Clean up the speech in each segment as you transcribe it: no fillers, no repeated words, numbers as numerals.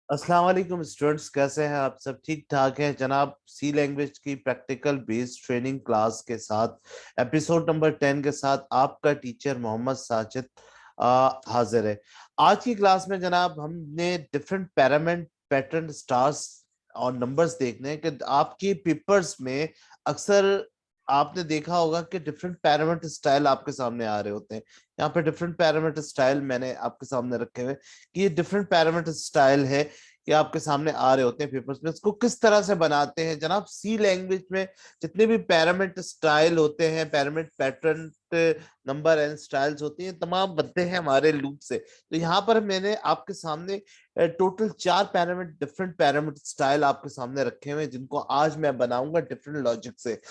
अस्सलाम वालेकुम स्टूडेंट्स, कैसे हैं आप सब? ठीक ठाक हैं जनाब। सी लैंग्वेज की प्रैक्टिकल बेस्ड ट्रेनिंग क्लास के साथ एपिसोड नंबर 10 के साथ आपका टीचर मोहम्मद साजिद हाजिर है। आज की क्लास में जनाब हमने डिफरेंट पैरामेंट पैटर्न स्टार्स और नंबर्स देखने हैं कि आपके पेपर्स में अक्सर आपने देखा होगा कि डिफरेंट पैरामीटर स्टाइल आपके सामने आ रहे होते हैं। यहाँ पे डिफरेंट पैरामीटर स्टाइल मैंने आपके सामने रखे हुए कि ये डिफरेंट पैरामीटर स्टाइल है कि आपके सामने आ रहे होते हैं पेपर्स में। इसको किस तरह से बनाते हैं जनाब? सी लैंग्वेज में जितने भी पैरामीटर स्टाइल होते हैं, parameter pattern, number and styles होती हैं, तमाम बनते हैं हमारे लूप से। तो यहाँ पर मैंने आपके सामने total 4 parameter different parameter style आपके सामने रखे हुए हैं, जिनको आज मैं बनाऊंगा डिफरेंट लॉजिक से।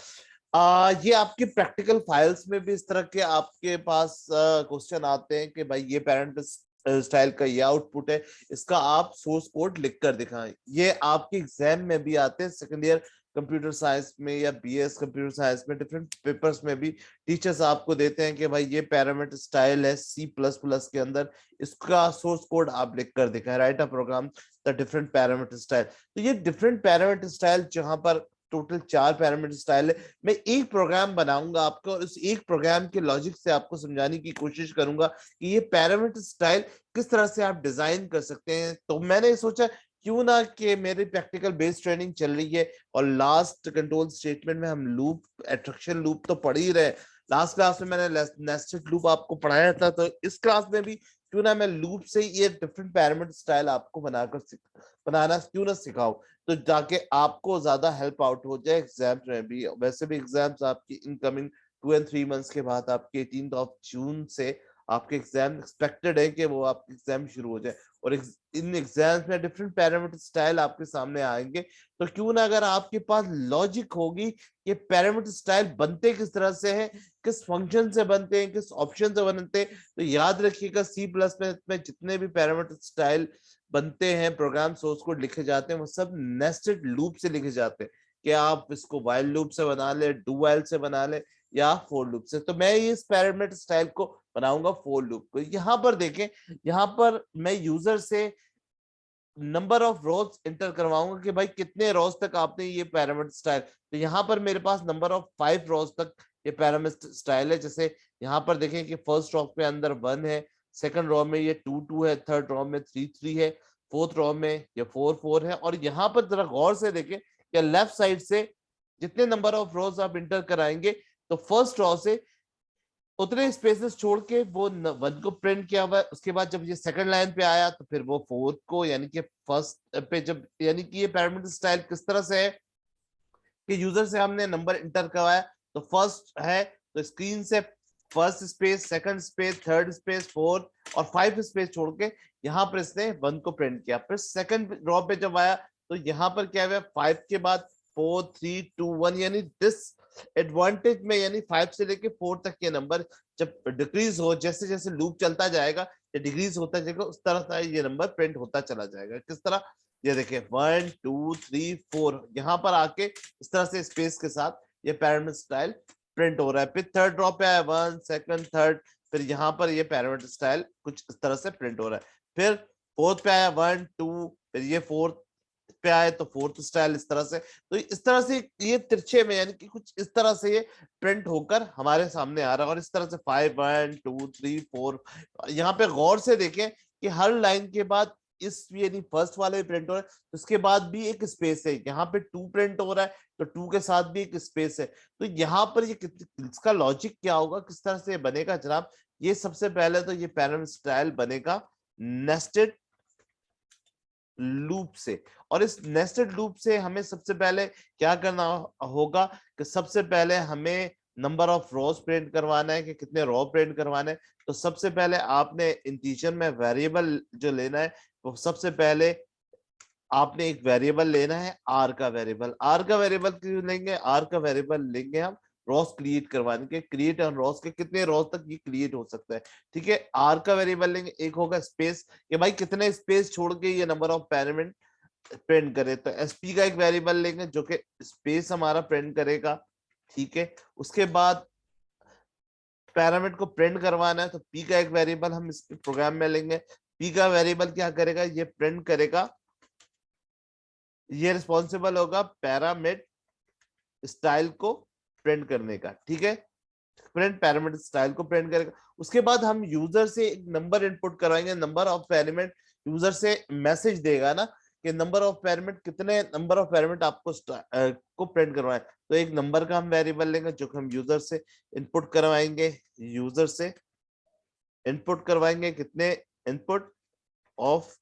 ये आपकी प्रैक्टिकल फाइल्स में भी इस तरह के आपके पास क्वेश्चन आते हैं कि भाई ये पैरामीटर स्टाइल का ये आउटपुट है, इसका आप सोर्स कोड लिख कर दिखाएं। ये आपके एग्जाम में भी आते हैं, सेकेंड ईयर कंप्यूटर साइंस में या बीएस कंप्यूटर साइंस में डिफरेंट पेपर्स में भी टीचर्स आपको देते हैं कि भाई ये पैरामीटर स्टाइल है सी प्लस प्लस के अंदर, इसका सोर्स कोड आप लिख कर दिखाएं। Write a program the different parameter style. तो ये डिफरेंट पैरामीटर स्टाइल जहां पर टोटल 4 पैरामीटर स्टाइल है, मैं एक प्रोग्राम बनाऊंगा आपको और उस एक प्रोग्राम के लॉजिक से आपको समझाने की कोशिश करूंगा कि ये पैरामीटर स्टाइल किस तरह से आप डिजाइन कर सकते हैं। तो मैंने सोचा क्यों ना कि मेरी प्रैक्टिकल बेस्ड ट्रेनिंग चल रही है और लास्ट कंट्रोल स्टेटमेंट में हम लूप, एट्रैक्शन लूप तो पढ़ ही रहे। लास्ट क्लास में मैंने नेस्टेड लूप आपको पढ़ाया था, तो इस क्लास में भी क्यों ना मैं लूप से ये डिफरेंट पैरामीटर स्टाइल आपको बनाना क्यों ना सिखाऊं, तो जाके आपको ज्यादा हेल्प आउट हो जाए एग्जाम्स में भी। वैसे भी एग्जाम्स आपकी इनकमिंग 2 और 3 मंथ्स के बाद आपके 18 जून से आपके एग्जाम एक्सपेक्टेड है कि वो आपके एग्जाम शुरू हो जाए, और इन एग्जाम्स में डिफरेंट पैरामीटर स्टाइल आपके सामने आएंगे। तो क्यों ना अगर आपके पास लॉजिक होगी कि पैरामीटर स्टाइल बनते किस तरह से हैं, किस फंक्शन से बनते हैं, किस ऑप्शन से बनते हैं, तो याद रखिएगा सी प्लस में जितने भी पैरामीटर स्टाइल बनते हैं, प्रोग्राम सोर्स कोड लिखे जाते हैं, वो सब नेस्टेड लूप से लिखे जाते हैं कि आप इसको वाइल लूप से बना ले, डू वाइल से बना ले या फोर लूप से। तो मैं इस पैरामीटर स्टाइल को बनाऊंगा फोर लूप को। यहाँ पर देखें, यहाँ पर मैं यूजर से नंबर ऑफ रोज इंटर करवाऊंगा कि भाई कितने रोज तक आपने ये पैरामीटर स्टाइल। तो यहाँ पर मेरे पास नंबर ऑफ 5 रोज तक ये पैरामीटर स्टाइल है। जैसे यहाँ पर देखें कि फर्स्ट रो पे अंदर 1 है, सेकंड रो में ये 2 है, थर्ड रो में 3 है, फोर्थ रो में ये 4 है। और यहाँ पर जरा गौर से देखें कि लेफ्ट साइड से जितने नंबर ऑफ रोज आप इंटर कराएंगे, तो फर्स्ट रो से उतने स्पेसेस छोड़ के वो 1 को प्रिंट किया हुआ है। उसके बाद जब ये सेकंड लाइन पे आया तो फिर वो फोर्थ को, यानी कि फर्स्ट पे जब, यानी कि ये पैरामीटर स्टाइल किस तरह से है कि यूजर से हमने नंबर इंटर करवाया, तो फर्स्ट है तो स्क्रीन से first space, second space, third space, fourth और 5 स्पेस छोड़ के यहाँ पर इसने 1 को प्रिंट किया। फिर सेकंड रो पे जब आया तो यहाँ पर क्या हुआ, 5 के बाद 4 3 2 1, यानी डिस एडवांटेज में, यानी 5 से लेके 4 तक के नंबर जब डिक्रीज हो, जैसे जैसे लूप चलता जाएगा, ये डिक्रीज होता जाएगा, उस तरह से ये नंबर प्रिंट होता चला जाएगा। किस तरह, ये देखिए 1 2 3 4, यहाँ पर आके इस तरह से स्पेस के साथ ये पैरामीटर स्टाइल प्रिंट हो रहा है। फिर थर्ड ड्रॉप पे आया 1 सेकंड थर्ड, फिर यहाँ पर ये पैरामीटर स्टाइल कुछ इस तरह से प्रिंट हो रहा है। फिर फोर्थ पे आया 1 2, फिर ये फोर्थ पे आए तो फोर्थ स्टाइल इस तरह से। तो इस तरह से ये तिरछे में, यानी कि कुछ इस तरह से ये प्रिंट होकर हमारे सामने आ रहा है। और इस तरह से 5 1 2 3 4, यहाँ पे गौर से देखें कि हर लाइन के बाद इस, यानी फर्स्ट वाले प्रिंट हो रहा है, तो उसके बाद भी एक स्पेस है। यहाँ पे 2 प्रिंट हो रहा है तो 2 के साथ भी एक स्पेस है। तो यहाँ पर ये इसका लॉजिक क्या होगा, किस तरह से बनेगा जनाब? ये सबसे पहले तो ये पैरामीटर स्टाइल बनेगा नेस्टेड लूप से। और इस नेस्टेड लूप से हमें सबसे पहले क्या करना होगा कि सबसे पहले हमें नंबर ऑफ रोज प्रिंट करवाना है कि कितने रो प्रिंट करवाने हैं। तो सबसे पहले आपने इंटीजर में वेरिएबल जो लेना है, वो सबसे पहले आपने एक वेरिएबल लेना है आर का वेरिएबल। आर का वेरिएबल क्यों लेंगे? आर का वेरिएबल लेंगे हम रोज क्रिएट करवाने के, क्रिएट ऑन रोज के कितने रोज तक ये क्रिएट हो सकता है। ठीक है, आर का वेरिएबल लेंगे। एक होगा स्पेस, कि भाई कितने स्पेस छोड़ के ये नंबर ऑफ पैरामीटर प्रिंट करे, तो एसपी का एक वेरिएबल लेंगे जो कि स्पेस हमारा प्रिंट करेगा। ठीक है, उसके बाद पैरामीटर को प्रिंट करवाना है तो पी का एक वेरिएबल हम इस प्रोग्राम में लेंगे। पी का वेरिएबल क्या करेगा, ये प्रिंट करेगा ये रिस्पॉन्सिबल होगा पैरामिड स्टाइल को प्रिंट करने का, ठीक है, प्रिंट पैरामीटर स्टाइल को प्रिंट करेगा। उसके बाद हम यूजर से एक नंबर इनपुट करवाएंगे, नंबर ऑफ पैरामीटर, यूजर से मैसेज देगा ना कि नंबर ऑफ पैरामीटर, कितने नंबर ऑफ पैरामीटर आपको को प्रिंट करवाए। तो एक नंबर का हम वेरिएबल लेंगे जो कि हम यूजर से इनपुट करवाएंगे, यूजर से इनपुट करवाएंगे कितने इनपुट ऑफ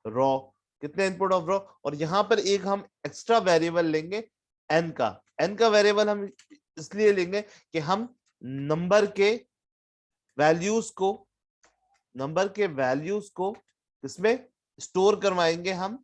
रॉ, कितने इनपुट ऑफ रॉ, और यहां पर एक हम एक्स्ट्रा वेरिएबल लेंगे एन का। एन का वेरिएबल हम इसलिए लेंगे कि हम नंबर के वैल्यूज को, नंबर के वैल्यूज को इसमें स्टोर करवाएंगे हम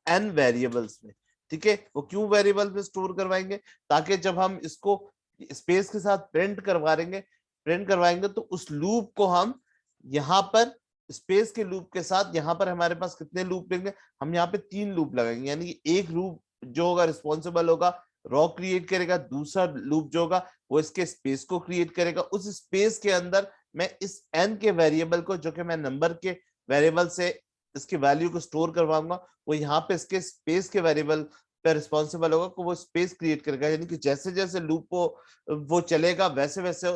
एन वेरिएबल्स में, ठीक है। वो क्यों वेरिएबल में स्टोर करवाएंगे, ताकि जब हम इसको स्पेस के साथ प्रिंट करवाएंगे तो उस लूप को हम यहाँ पर स्पेस के लूप के साथ, यहाँ पर हमारे पास कितने लूप लेंगे, हम यहाँ पे 3 लूप लगाएंगे, यानी कि एक लूप जो होगा रिस्पॉन्सिबल होगा रॉ क्रिएट करेगा, दूसरा लूप जो होगा वो इसके स्पेस को क्रिएट करेगा। उस स्पेस के अंदर मैं इस एन के वेरिएबल को, जो कि मैं नंबर के वेरिएबल से इसकी वैल्यू को स्टोर करवाऊंगा, वो यहाँ पे इसके स्पेस के वेरिएबल पे रिस्पॉन्सिबल होगा, को वो स्पेस क्रिएट करेगा, यानी कि जैसे जैसे लूप को वो चलेगा वैसे वैसे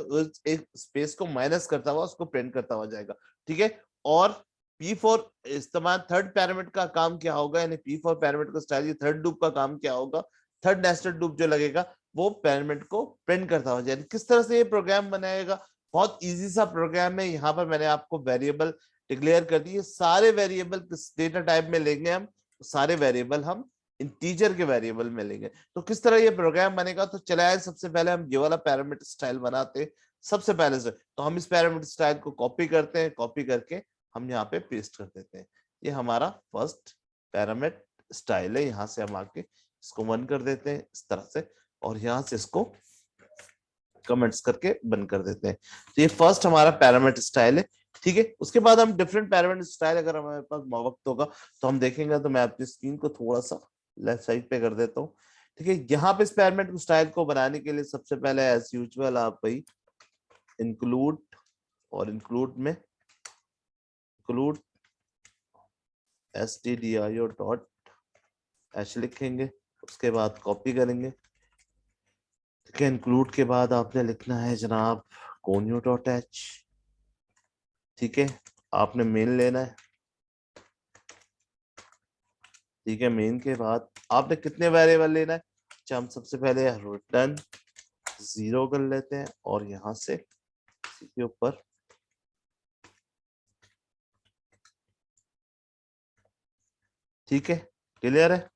एक स्पेस को माइनस करता हुआ उसको प्रिंट करता हुआ जाएगा, ठीक है। और P4 इस्तेमाल थर्ड पैरामीटर का काम क्या होगा, यानी P4 पैरामीटर का स्टाइल, थर्ड लूप का काम क्या होगा, थर्ड नेस्टेड लूप जो लगेगा वो पैरामीटर को प्रिंट करता हुआ जाएगा। किस तरह से ये प्रोग्राम बनाएगा, बहुत इजी सा प्रोग्राम है। यहाँ पर मैंने आपको वेरिएबल डिक्लेयर कर दिए, सारे वेरिएबल किस डेटा टाइप में लेंगे हम, सारे वेरिएबल हम इंटीजर के वेरिएबल में लेंगे। तो किस तरह ये प्रोग्राम बनेगा, तो चला है सबसे पहले हम ये वाला पैरामीटर स्टाइल बनाते हैं सबसे पहले से। तो हम इस पैरामीटर स्टाइल को कॉपी करते हैं, कॉपी करके हम यहाँ पे पेस्ट कर देते हैं। ये हमारा फर्स्ट पैरामीटर स्टाइल है, यहाँ से हम आके इसको बंद कर देते हैं इस तरह से, और यहाँ से इसको कमेंट्स करके बंद कर देते हैं। तो ये फर्स्ट हमारा पैरामीटर स्टाइल है, ठीक है। उसके बाद हम डिफरेंट पैरामीटर स्टाइल, अगर हमारे पास वक्त होगा तो हम देखेंगे। तो मैं अपनी स्क्रीन को थोड़ा सा लेफ्ट साइड पे कर देता हूँ, ठीक है। यहाँ पे इस पैरामीटर स्टाइल को बनाने के लिए सबसे पहले एज यूजुअल आप भाई इंक्लूड, और इंक्लूड में इंक्लूड stdio.h लिखेंगे, उसके बाद कॉपी करेंगे, ठीक है। इंक्लूड के बाद आपने लिखना है जनाब conio.h, ठीक है। आपने मेन लेना है, ठीक है। मेन के बाद आपने कितने वेरिएबल लेना है, अच्छा हम सबसे पहले रिटर्न 0 कर लेते हैं, और यहां से इसके ऊपर ठीक है, क्लियर है।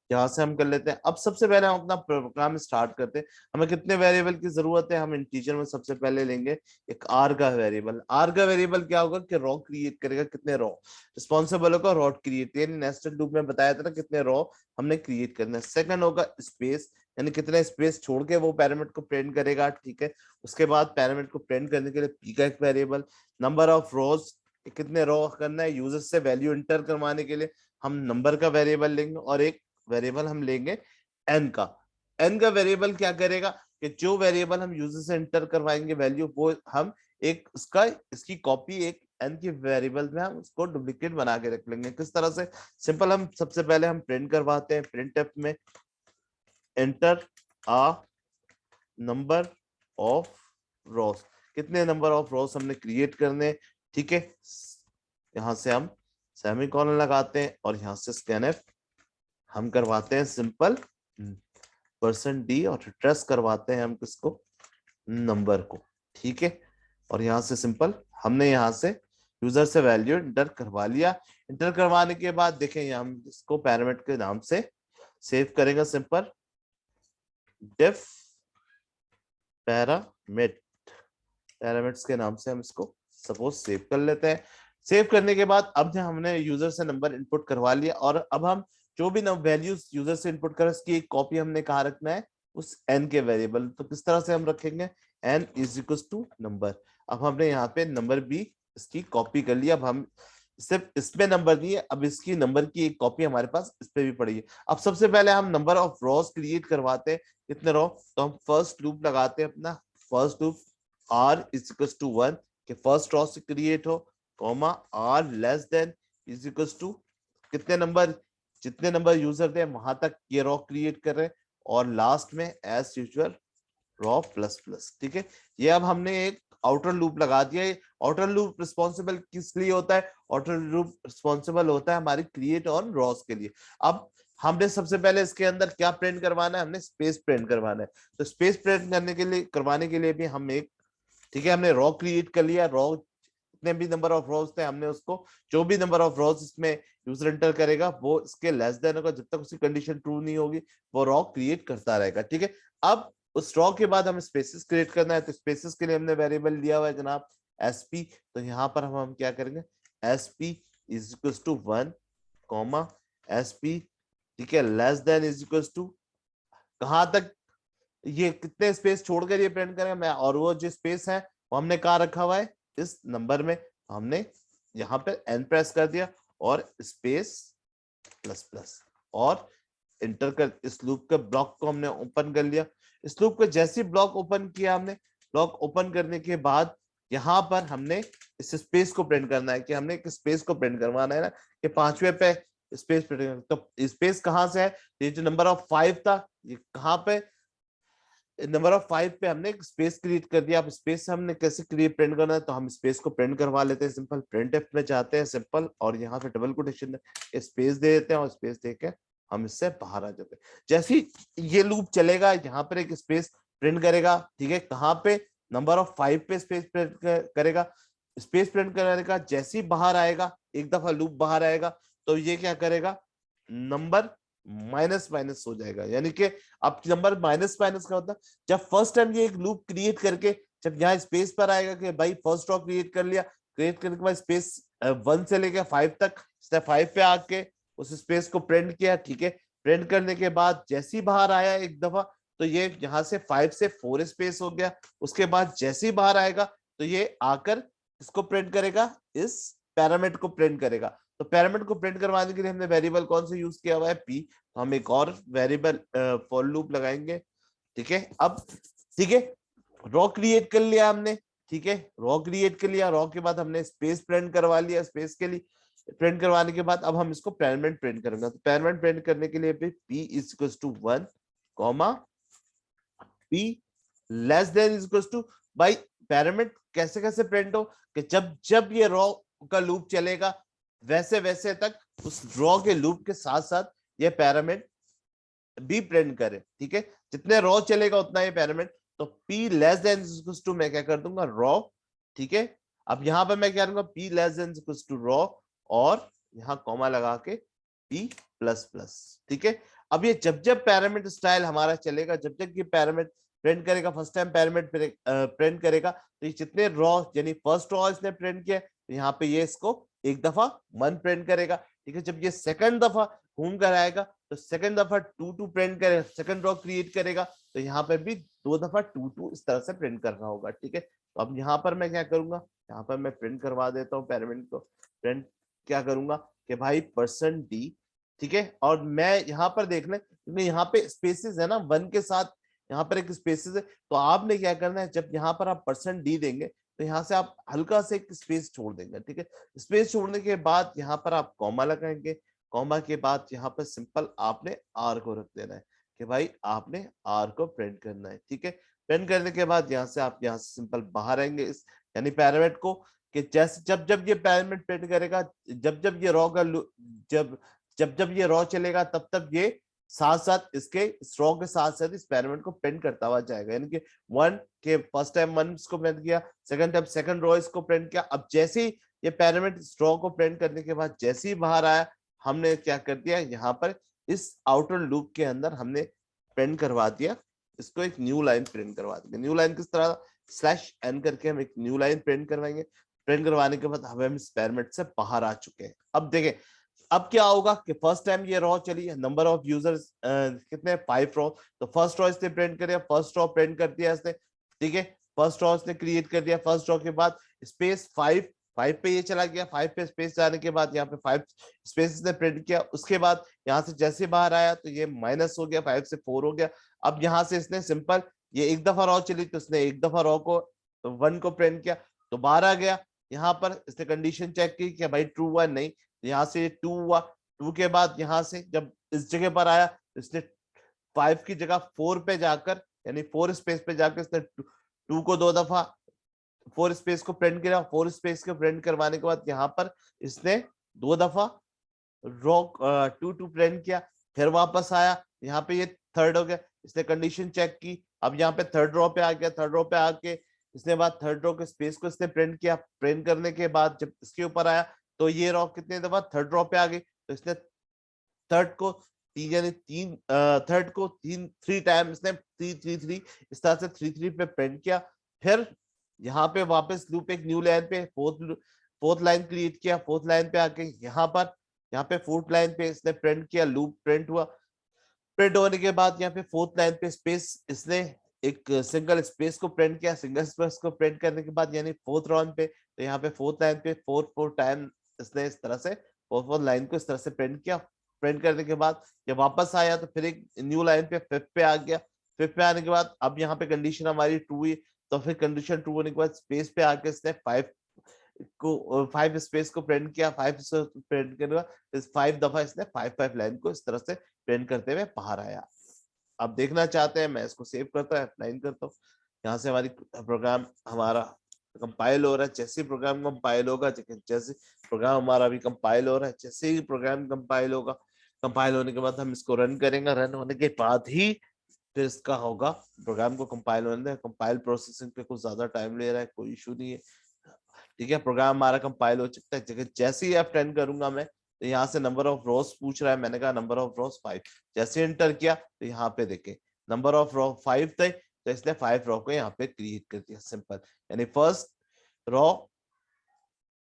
यहाँ से हम कर लेते हैं। अब सबसे पहले हम अपना प्रोग्राम स्टार्ट करते हैं। हमें कितने वेरिएबल की जरूरत है, हम इंटीजर में सबसे पहले लेंगे एक आर का वेरिएबल। आर का वेरिएबल क्या होगा कि रॉ क्रिएट करेगा, कितने रॉ रिस्पॉन्सिबल होगा रॉ क्रिएट, यानी नेस्टेड लूप में बताया था ना कितने रॉ हमने क्रिएट करना है। सेकंड होगा स्पेस, यानी कितने स्पेस छोड़ के वो पैरामीटर को प्रिंट करेगा, ठीक है। उसके बाद पैरामीटर को प्रिंट करने के लिए पी का एक वेरिएबल, नंबर ऑफ रोज, कितने रॉ करना है, यूजर से वैल्यू इंटर करवाने के लिए हम नंबर का वेरिएबल लेंगे, और एक वेरिएबल हम लेंगे एन का। एन का वेरिएबल क्या करेगा कि जो वेरिएबल हम यूजर से एंटर करवाएंगे वैल्यू, वो हम एक इसकी कॉपी एक एन की वेरिएबल में हम उसको डुप्लीकेट बना के रख लेंगे। किस तरह से, सिंपल, हम सबसे पहले हम प्रिंट करवाते हैं, प्रिंट एफ में enter a number of rows, कितने नंबर ऑफ रोज हमने क्रिएट करने, ठीक है। यहां से हम सेमीकोलन लगाते हैं, और यहां से स्कैनफ हम करवाते हैं सिंपल %d, और रिट्रेस करवाते हैं हम किसको, नंबर को, ठीक है। और यहाँ से सिंपल हमने यहाँ से यूजर से वैल्यू इंटर करवा लिया। इंटर करवाने के बाद देखें हम इसको पैरामीटर के नाम से सेव करेंगे, सिंपल डिफ पैरामीटर्स के नाम से हम इसको सपोज सेव कर लेते हैं। सेव करने के बाद अब हमने यूजर से नंबर इनपुट करवा लिया, और अब हम जो भी वैल्यूज यूजर से इनपुट करें उसकी एक कॉपी हमने कहाँ रखना है, उस एन के वेरिएबल। तो किस तरह से हम रखेंगे, n is equal to number. अब हमने यहाँ पे नंबर भी इसकी कॉपी कर लिया। अब हम सिर्फ इसमें नंबर नहीं है, अब इसकी नंबर की एक कॉपी हमारे पास इस पे भी पड़ी है। अब सबसे पहले हम नंबर ऑफ रोज क्रिएट करवाते हैं, कितने रो, तो हम फर्स्ट लूप लगाते हैं अपना, first loop r is equal to 1 के फर्स्ट रो से क्रिएट हो, comma r less than is equal to कितने नंबर, जितने नंबर यूजर थे वहां तक ये रॉ क्रिएट कर रहे हैं, और लास्ट में as usual row plus plus. ठीक है, ये अब हमने एक आउटर लूप लगा दिया है। आउटर लूप रिस्पॉन्सिबल किस लिए होता है? आउटर लूप रिस्पॉन्सिबल होता है हमारी क्रिएट ऑन रॉस के लिए। अब हमने सबसे पहले इसके अंदर क्या प्रिंट करवाना है? हमने स्पेस प्रिंट करवाना है। तो स्पेस प्रिंट करवाने के लिए भी हम एक, ठीक है, हमने रॉ क्रिएट कर लिया। रॉ जितने भी नंबर ऑफ रोज थे हमने उसको, जो भी नंबर ऑफ रोज इसमें यूजर एंटर करेगा वो इसके लेस देन होगा, जब तक उसकी कंडीशन ट्रू नहीं होगी वो रॉ क्रिएट करता रहेगा। ठीक है, अब उस रॉ के बाद हमें स्पेसेस क्रिएट करना है। तो स्पेसेस के लिए हमने वेरिएबल दिया हुआ है जनाब एसपी। तो यहाँ पर हम क्या करेंगे? SP is equal to 1 comma SP, ठीक है, less than is equal to, कहां तक ये कितने स्पेस छोड़कर ये प्रिंट करेंगे मैं, और वो जो स्पेस है वो हमने कहा रखा हुआ है इस नंबर में। हमने यहाँ पे एन प्रेस कर दिया और स्पेस प्लस प्लस और इंटर कर, इस लूप के ब्लॉक को हमने ओपन कर लिया। इस लूप को जैसे ब्लॉक ओपन किया हमने, ब्लॉक ओपन करने के बाद यहाँ पर हमने इस स्पेस को प्रिंट करना है, कि हमने एक स्पेस को प्रिंट करवाना है ना, कि 5वें पे स्पेस प्रिंट। तो स्पेस कहाँ से है? ये जो नंबर ऑफ 5 था ये कहाँ पे? नंबर ऑफ 5 पे हमने एक स्पेस क्रिएट कर दिया। अब स्पेस से हमने कैसे क्रिएट प्रिंट करना है? तो हम स्पेस को प्रिंट करवा लेते हैं सिंपल, प्रिंट एफ में जाते हैं सिंपल, और यहाँ पे डबल कोटेशन स्पेस दे देते हैं, और स्पेस देके हम इससे बाहर आ जाते हैं। जैसे ही ये लूप चलेगा यहाँ पर एक स्पेस प्रिंट करेगा। ठीक है, कहाँ पे? नंबर ऑफ 5 पे स्पेस प्रिंट करेगा। स्पेस प्रिंट करने का जैसे ही बाहर आएगा, एक दफा लूप बाहर आएगा, तो ये क्या करेगा? नंबर माइनस माइनस हो जाएगा। यानी कि अब नंबर माइनस माइनस का होता है जब फर्स्ट टाइम ये एक लूप क्रिएट करके जब यहाँ स्पेस पर आएगा कि भाई फर्स्ट रॉ क्रिएट कर लिया, क्रिएट करने के बाद स्पेस 1 से लेकर 5 तक, स्टेप 5 पे आके उस स्पेस को प्रिंट किया। ठीक है, प्रिंट करने के बाद जैसे ही बाहर आया एक दफा, तो ये यहाँ से 5 से 4 स्पेस हो गया। उसके बाद जैसे ही बाहर आएगा तो ये आकर इसको प्रिंट करेगा, इस पैरामीटर को प्रिंट करेगा। तो पैरामीटर को प्रिंट करवाने के लिए हमने वेरिएबल कौन सा यूज किया हुआ है? पी। तो हम एक और वेरिएबल फॉर लूप लगाएंगे। ठीक है, अब ठीक है, रॉ क्रिएट कर लिया हमने। ठीक है, रॉ क्रिएट कर लिया, रॉ के बाद हमने स्पेस प्रिंट करवा लिया। स्पेस के लिए प्रिंट करवाने के बाद अब हम इसको पैरामीटर प्रिंट करेंगे। तो पैरामीटर प्रिंट करने के लिए भी p is equal to 1 comma p less than is equal to, भाई पैरामीटर कैसे कैसे प्रिंट हो कि जब जब ये रॉ का लूप चलेगा वैसे वैसे तक उस रॉ के लूप के साथ साथ ये पैरामीटर भी प्रिंट करे। ठीक है, जितने रॉ चलेगा उतना ये पैरामीटर। तो p less than equal to मैं क्या कर दूंगा? रॉ। ठीक है, अब यहां पर मैं क्या करूंगा? p less than equal to row, और यहाँ कॉमा लगा के p प्लस प्लस। ठीक है, अब ये जब जब पैरामीटर स्टाइल हमारा चलेगा, जब जब ये पैरामीटर प्रिंट करेगा, फर्स्ट टाइम पैरामीटर प्रिंट करेगा, तो ये जितने रॉ यानी फर्स्ट रॉ इसने प्रिंट किया, तो यहाँ पे ये इसको एक दफा 1 प्रिंट करेगा। ठीक है, जब ये सेकंड दफा घूम कर आएगा तो सेकंड दफा 2 प्रिंट करेगा, सेकंड रॉ क्रिएट करेगा, तो यहाँ पे भी 2 दफा 2 इस तरह से प्रिंट करना होगा। ठीक है, तो अब यहाँ पर मैं क्या करूंगा? यहाँ पर मैं प्रिंट करवा देता हूँ पैरामीटर को। प्रिंट क्या करूंगा कि भाई %d। ठीक है, और मैं यहाँ पर देख लें क्योंकि यहाँ पे स्पेसेस है ना, 1 के साथ यहाँ पर एक स्पेसेस है, तो आपने क्या करना है? जब यहाँ पर आप %d देंगे तो यहाँ से आप हल्का से एक स्पेस छोड़ देंगे। ठीक है, स्पेस छोड़ने के बाद यहाँ पर आप कॉमा लगाएंगे। कॉमा के बाद यहाँ पर सिंपल आपने आर को रख देना है कि भाई आपने आर को प्रिंट करना है। ठीक है, प्रिंट करने के बाद यहाँ से आप यहाँ से सिंपल बाहर आएंगे इस यानी पैरामीटर को, कि जैसे जब जब ये पैरामीटर प्रिंट करेगा, जब जब ये रॉ का जब जब जब ये रॉ चलेगा तब तब ये साथ साथ इसके रॉ के साथ साथ इस पैरामीटर को प्रिंट करता हुआ जाएगा। यानी कि 1 के फर्स्ट टाइम 1 इसको प्रिंट किया, सेकंड टाइम सेकंड रॉ इसको प्रिंट किया। अब जैसे ही ये पैरामीटर रॉ को प्रिंट करने के बाद जैसे ही बाहर आया, हमने क्या कर दिया? यहाँ पर इस आउटर लूप के अंदर हमने प्रिंट करवा दिया, इसको एक न्यू लाइन प्रिंट करवा देंगे। न्यू लाइन किस तरह? /n करके हम एक न्यू लाइन प्रिंट करवाएंगे। प्रिंट करवाने के बाद हम इस पैरामीटर से बाहर आ चुके हैं। अब देखें अब क्या होगा कि फर्स्ट टाइम ये रॉ चली है, नंबर ऑफ यूजर्स कितने? 5 रॉ। तो फर्स्ट रॉ इसने प्रिंट कर दिया, फर्स्ट रॉ प्रिंट कर दिया इसने। ठीक है, फर्स्ट रॉ इसने क्रिएट कर दिया। फर्स्ट रॉ के बाद स्पेस 5 पे ये चला गया। 5 पे स्पेस जाने के बाद यहाँ पे 5 स्पेस इसने प्रिंट किया। उसके बाद यहाँ से जैसे बाहर आया तो ये माइनस हो गया, 5 से 4 हो गया। अब यहाँ से इसने सिंपल ये एक दफा रॉ चली तो इसने एक दफा रॉ को 1 को प्रिंट किया तो बाहर आ गया। यहाँ पर इसने कंडीशन चेक की कि भाई ट्रू हुआ, नहीं, यहाँ से 2 हुआ। 2 के बाद यहाँ से जब इस जगह पर आया, इसने 5 की जगह 4 पे जाकर, यानी 4 स्पेस पे जाकर इसने 2 को 2 दफा 4 स्पेस को प्रिंट किया। 4 स्पेस को प्रिंट करवाने के बाद यहाँ पर इसने 2 दफा रो 2 प्रिंट किया, फिर वापस आया, यहाँ पे ये थर्ड हो गया, इसने कंडीशन चेक की, अब यहाँ पे थर्ड रो पे आ गया। थर्ड रो पे आके इसने बाद थर्ड रो के स्पेस को इसने प्रिंट किया। प्रिंट करने के बाद जब इसके ऊपर आया तो ये रो कितने दफा थर्ड रो पे आ गई, तो इसने थर्ड को तीन, यानी तीन थर्ड को तीन 3 टाइम इसने 3 इस तरह से 3 पे प्रिंट किया। फिर यहाँ पे वापस लूप एक न्यू लाइन पे फोर्थ लाइन क्रिएट किया। फोर्थ लाइन पे आके यहाँ पे फोर्थ लाइन पे इसने प्रिंट किया, लूप प्रिंट हुआ। प्रिंट होने के बाद यहाँ पे फोर्थ लाइन पे स्पेस इसने एक सिंगल स्पेस को प्रिंट किया। सिंगल स्पेस को प्रिंट करने के बाद यानी फोर्थ रॉन पे, तो यहाँ पे फोर्थ लाइन पे 4 टाइम इसने इस तरह से फोर्थ लाइन को इस तरह से प्रिंट किया। प्रिंट करने के बाद जब वापस आया तो फिर एक न्यू लाइन पे फिफ्थ पे आ गया। फिफ्थ पे आने के बाद अब यहाँ पे कंडीशन हमारी ट्रू हुई, तो फिर कंडीशन ट्रू होने के बाद स्पेस पे आके इसने 5 स्पेस को प्रिंट किया। 5 प्रिंट करने के बाद 5 दफा इसने 5 लाइन को इस तरह से प्रिंट करते हुए बाहर आया। अब देखना चाहते हैं, मैं इसको सेव करता हूँ, F9 करता हूँ। यहाँ से हमारी प्रोग्राम हमारा कंपाइल हो रहा है। जैसे ही प्रोग्राम कंपाइल होगा, जैसे प्रोग्राम हमारा अभी कंपाइल हो रहा है, जैसे ही प्रोग्राम कंपाइल होगा, कंपाइल होने के बाद हम इसको रन करेंगे। रन होने के बाद ही फिर इसका होगा प्रोग्राम को कंपाइल होने दें। कंपाइल प्रोसेसिंग पे कुछ ज्यादा टाइम ले रहा है, कोई इशू नहीं है, ठीक है। प्रोग्राम हमारा कंपाइल हो चुका है। जैसे ही F10 करूंगा मैं, तो यहाँ से नंबर ऑफ रोज पूछ रहा है, मैंने कहा नंबर ऑफ रोज 5। जैसे एंटर किया तो यहाँ पे देखे नंबर ऑफ रो 5 थे, तो इसने 5 रो को यहाँ पे क्रिएट कर दिया, सिंपल। यानी फर्स्ट रो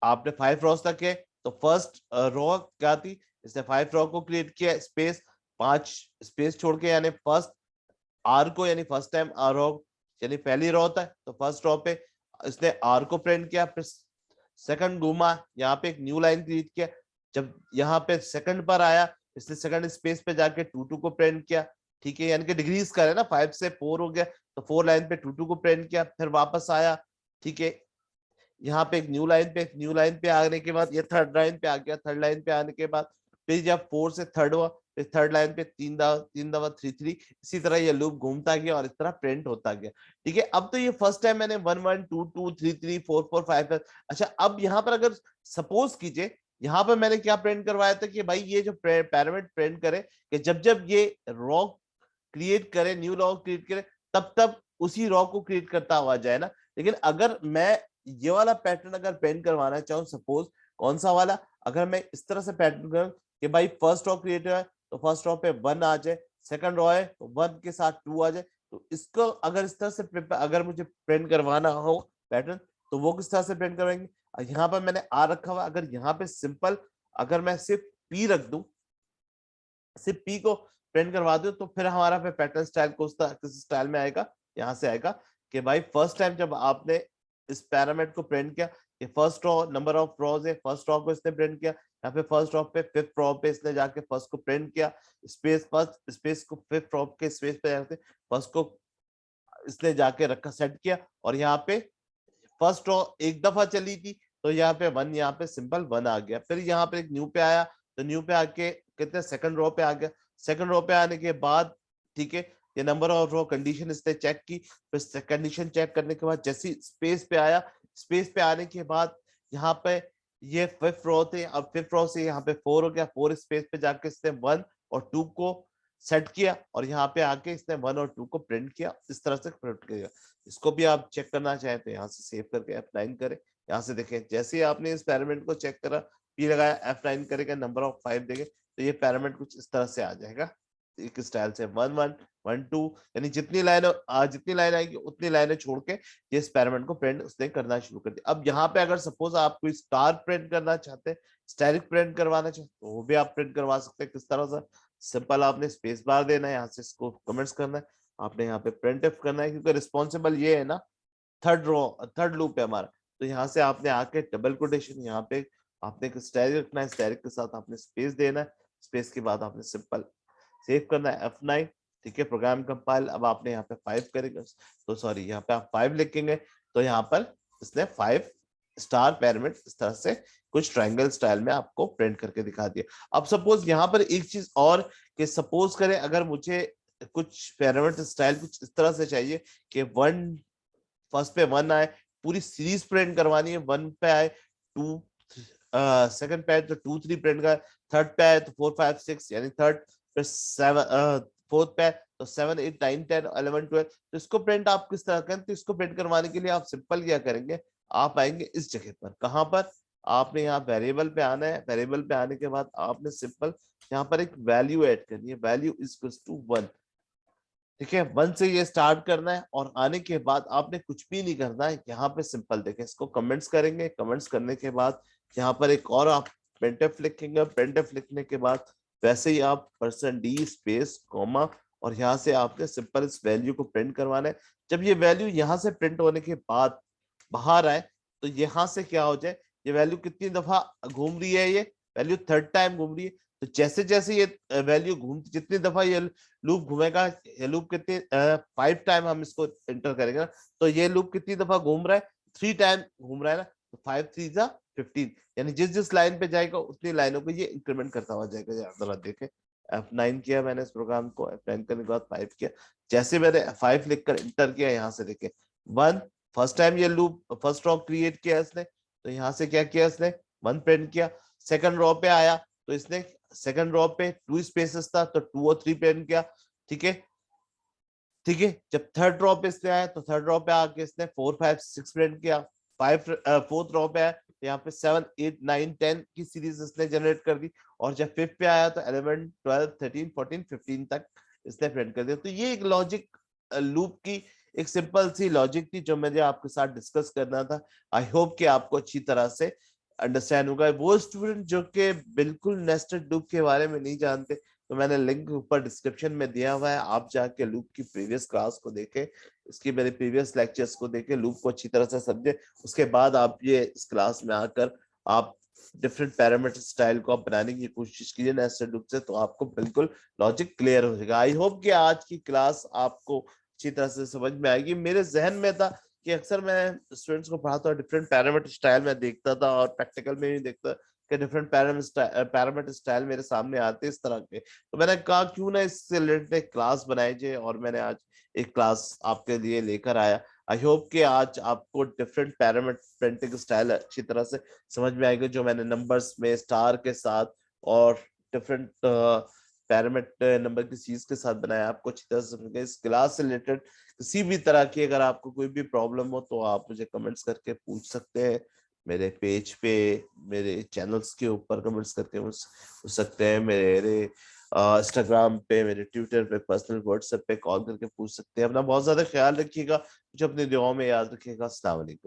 आपने 5 रोज तक है, तो फर्स्ट रो क्या थी, इसने 5 रो को क्रिएट किया, स्पेस 5 स्पेस छोड़ के, यानी फर्स्ट आर को, यानी फर्स्ट टाइम आर रो, यानी पहली रो होता है, तो फर्स्ट रो पे इसने आर को प्रिंट किया। फिर सेकंड घूमा, यहाँ पे एक न्यू लाइन क्रिएट किया। जब यहाँ पे सेकंड पर आया, इसने सेकंड स्पेस पे जाके 2 को प्रिंट किया, ठीक है। यानी कि डिग्रीज का है ना, 5 से 4 हो गया, तो 4 लाइन पे 2 को प्रिंट किया, फिर वापस आया, ठीक है। यहाँ पे एक न्यू लाइन पे आने के बाद ये थर्ड लाइन पे आ गया। थर्ड लाइन पे आने के बाद फिर जब 4 से थर्ड हुआ, फिर थर्ड लाइन पे 3 दफा 3 इसी तरह ये लूप घूमता गया और इस तरह प्रिंट होता गया, ठीक है। अब तो ये फर्स्ट टाइम मैंने 1 1 2 2 3 3 4 4 5। अच्छा, अब यहाँ पर अगर सपोज कीजिए, यहाँ पर मैंने क्या प्रिंट करवाया था कि भाई ये जो पैरामीटर प्रिंट करे कि जब जब ये रॉ क्रिएट करे, न्यू रॉ क्रिएट करे, तब तब उसी रॉ को क्रिएट करता हुआ जाए ना। लेकिन अगर मैं ये वाला पैटर्न अगर प्रिंट करवाना चाहूँ, सपोज कौन सा वाला, अगर मैं इस तरह से पैटर्न करूँ कि भाई फर्स्ट रॉ क्रिएट है तो फर्स्ट रॉ पे 1 आ जाए, सेकंड रॉ है तो 1 के साथ 2 आ जाए, तो इसको अगर इस तरह से अगर मुझे प्रिंट करवाना हो पैटर्न, तो वो किस तरह से प्रिंट करवाएंगे। यहाँ पर मैंने आ रखा हुआ, अगर यहाँ पे सिंपल अगर मैं सिर्फ पी रख दूं, सिर्फ पी को प्रिंट करवा दो, तो फिर हमारा फिर पैटर्न स्टाइल किस स्टाइल में आएगा, यहाँ से आएगा कि भाई फर्स्ट टाइम जब आपने इस पैरामीटर को प्रिंट किया, कि first row number of rows है, फर्स्ट रो को इसने प्रिंट किया, यहाँ पे फर्स्ट रो पे फिफ्थ रो पे इसने जाके फर्स्ट को प्रिंट किया, स्पेस फर्स्ट स्पेस को फिफ्थ रो के स्पेस पे जाके फर्स्ट को इसने जाके रखा, सेट किया। और यहाँ पे फर्स्ट रो एक दफा चली थी, तो यहाँ पे 1, यहाँ पे सिंपल 1 आ गया। फिर यहाँ पे एक न्यू पे आया, तो न्यू पे आके कितने सेकंड रो पे आ गया। सेकंड रो पे आने के बाद, ठीक है, ये नंबर ऑफ रो कंडीशन इसने चेक की। फिर कंडीशन चेक करने के बाद जैसी स्पेस पे आया, स्पेस पे आने के बाद यहाँ पे ये फिफ्थ रो थे, अब फिफ्थ रो से यहाँ पे 4 हो गया। 4 स्पेस पे जाके इसने 1 और 2 को सेट किया, और यहाँ पे आके इसने 1 और 2 को प्रिंट किया, इस तरह से प्रिंट किया। इसको भी आप चेक करना चाहें तो यहाँ से सेव करके F9 करें। यहाँ से देखें, जैसे ही आपने इस पैरामीटर को चेक करा, पी लगाया, F9 करेगा, नंबर ऑफ 5 देंगे, तो ये पैरामीटर कुछ इस तरह से आ जाएगा, एक स्टाइल से 1 1 1 2, यानी जितनी लाइन आएगी उतनी लाइनें छोड़ के ये इस पैरामीटर को प्रिंट उसने करना शुरू कर दिया। अब यहाँ पे अगर सपोज आप कोई स्टार प्रिंट करना चाहते हैं, स्टैटिक प्रिंट करवाना चाहते हैं, तो वो भी आप प्रिंट करवा सकते हैं। किस तरह से, सिंपल आपने स्पेस बार देना है, यहाँ से इसको कमेंट्स करना है, आपने यहाँ पे प्रिंट इफ करना है, क्योंकि रिस्पॉन्सिबल ये है ना, थर्ड लूप है हमारा। तो यहाँ से आपने आके डबल कोटेशन, यहाँ पे आपने एक स्टैटिक रखना है, स्टैटिक के साथ आपने स्पेस देना है, स्पेस के बाद आपने सिंपल सेव करना है F9, ठीक है। प्रोग्राम कंपाइल, अब आपने यहाँ पे 5 करेंगे, तो सॉरी यहाँ पे आप 5 लिखेंगे, तो यहाँ पर इसने 5 स्टार पिरामिड इस तरह से कुछ ट्रायंगल स्टाइल में आपको प्रिंट करके दिखा दिया। अब सपोज यहाँ पर एक चीज और कि सपोज करें अगर मुझे कुछ पिरामिड स्टाइल कुछ इस तरह से चाहिए कि वन फर्स्ट पे वन आए, पूरी सीरीज प्रिंट करवानी है, वन पे आए, टू सेकंड पे आए तो टू थ्री प्रिंट का, थर्ड पे आए तो फोर फाइव सिक्स, यानी थर्ड पे सेवन, फोर्थ पे आए तो seven eight nine ten eleven twelve, तो इसको प्रिंट आप किस तरह करें? तो इसको प्रिंट करवाने के लिए आप सिंपल क्या करेंगे, आप आएंगे इस जगह पर, कहां पर? आपने यहाँ वेरिएबल पे आना है, वेरिएबल पे आने के बाद आपने सिंपल यहाँ पर एक वैल्यू ऐड करनी है, वैल्यू इज टू वन। ठीक है, वन से ये स्टार्ट करना है और आने के बाद आपने कुछ भी नहीं करना है। यहाँ पे सिंपल देखें, इसको कमेंट्स करेंगे, कमेंट्स करने के बाद यहाँ पर एक और आप प्रिंटफ लिखेंगे, प्रिंटफ लिखने के बाद वैसे ही आप %d स्पेस कॉमा और यहाँ से आपने सिंपल इस वैल्यू को प्रिंट करवाना है। जब ये वैल्यू यहाँ से प्रिंट होने के बाद बाहर आए तो यहाँ से क्या हो जाए, ये वैल्यू कितनी दफा घूम रही है, ये वैल्यू थर्ड टाइम घूम रही है। तो जैसे जैसे ये वैल्यू घूम, जितनी दफा ये लूप घूमेगा, ये लूप कितनी 5 टाइम हम इसको एंटर करेंगे ना, तो ये लूप कितनी दफा घूम रहा है, 3 टाइम घूम रहा है ना, तो 5 3 जा 15, यानी जिस जिस लाइन पे जाएगा उतनी लाइनों पे ये इंक्रीमेंट करता हुआ जाएगा। जरा देखें, F9 किया मैंने इस प्रोग्राम को, F9 करने के बाद 5 किया, जैसे मैंने 5 लिखकर इंटर किया, यहाँ से देखें वन, फर्स्ट टाइम ये लूप फर्स्ट रॉ क्रिएट किया इसने, तो यहाँ से क्या किया इसने, वन प्रिंट किया। सेकंड रॉ पे आया तो इसने सेकंड रॉ पे टू स्पेसेस था तो टू और थ्री प्रिंट किया। ठीक है, ठीक है, जब थर्ड रॉ पे इसने आया तो थर्ड रॉ पे आके इसने फोर फाइव सिक्स प्रिंट किया, फोर्थ रॉ पे आया तो यहाँ पे 7 8 9 10 की सीरीज इसने जनरेट कर दी, और जब फिफ्थ पे आया तो 11 12 13 14 15 तक इसने प्रिंट कर दिया। तो ये एक लॉजिक लूप की एक सिंपल सी लॉजिक थी जो मुझे आपके साथ डिस्कस करना था। आई होप कि आपको अच्छी तरह से अंडरस्टैंड होगा। वो स्टूडेंट जो कि बिल्कुल नेस्टेड लूप के बारे में नहीं जानते, तो मैंने लिंक ऊपर डिस्क्रिप्शन में दिया हुआ है, आप जाके लूप की प्रीवियस क्लास को देखें, इसकी मेरे प्रीवियस लेक्चर्स को देखें, लूप को अच्छी तरह से समझे, उसके बाद आप ये इस क्लास में आकर आप डिफरेंट पैरामीटर स्टाइल को आप बनाने की कोशिश कीजिए नेस्टेड लूप से, तो आपको बिल्कुल लॉजिक क्लियर हो जाएगा। आई होप कि आज की क्लास आपको अच्छी तरह से समझ में आएगी। मेरे जहन में था कि अक्सर मैं स्टूडेंट्स को पढ़ाता हूँ, डिफरेंट पैरामीटर स्टाइल में देखता था और प्रैक्टिकल में भी देखता कि डिफरेंट पैरामीटर स्टाइल मेरे सामने आते इस तरह के, तो मैंने कहा क्यों ना इससे रिलेटेड एक क्लास बनाई जाए, और मैंने आज एक क्लास आपके लिए लेकर आया। आई होप कि आज आपको डिफरेंट पैरामीटर प्रिंटिंग स्टाइल अच्छी तरह से समझ में आएगा, जो मैंने नंबर्स में स्टार के साथ और डिफरेंट पैरामीटर नंबर की सीरीज के साथ बनाया, आपको अच्छी तरह से समझ गए। इस क्लास से रिलेटेड किसी भी तरह की अगर आपको कोई भी प्रॉब्लम हो तो आप मुझे कमेंट्स करके पूछ सकते हैं, मेरे पेज पे, मेरे चैनल्स के ऊपर कमेंट्स करके पूछ सकते हैं, मेरे इंस्टाग्राम पे, मेरे ट्विटर पे, पर्सनल व्हाट्सएप पे कॉल करके पूछ सकते हैं। अपना बहुत ज्यादा ख्याल रखिएगा, मुझे अपनी दुआओं में याद रखिएगा। अस्सलाम वालेकुम।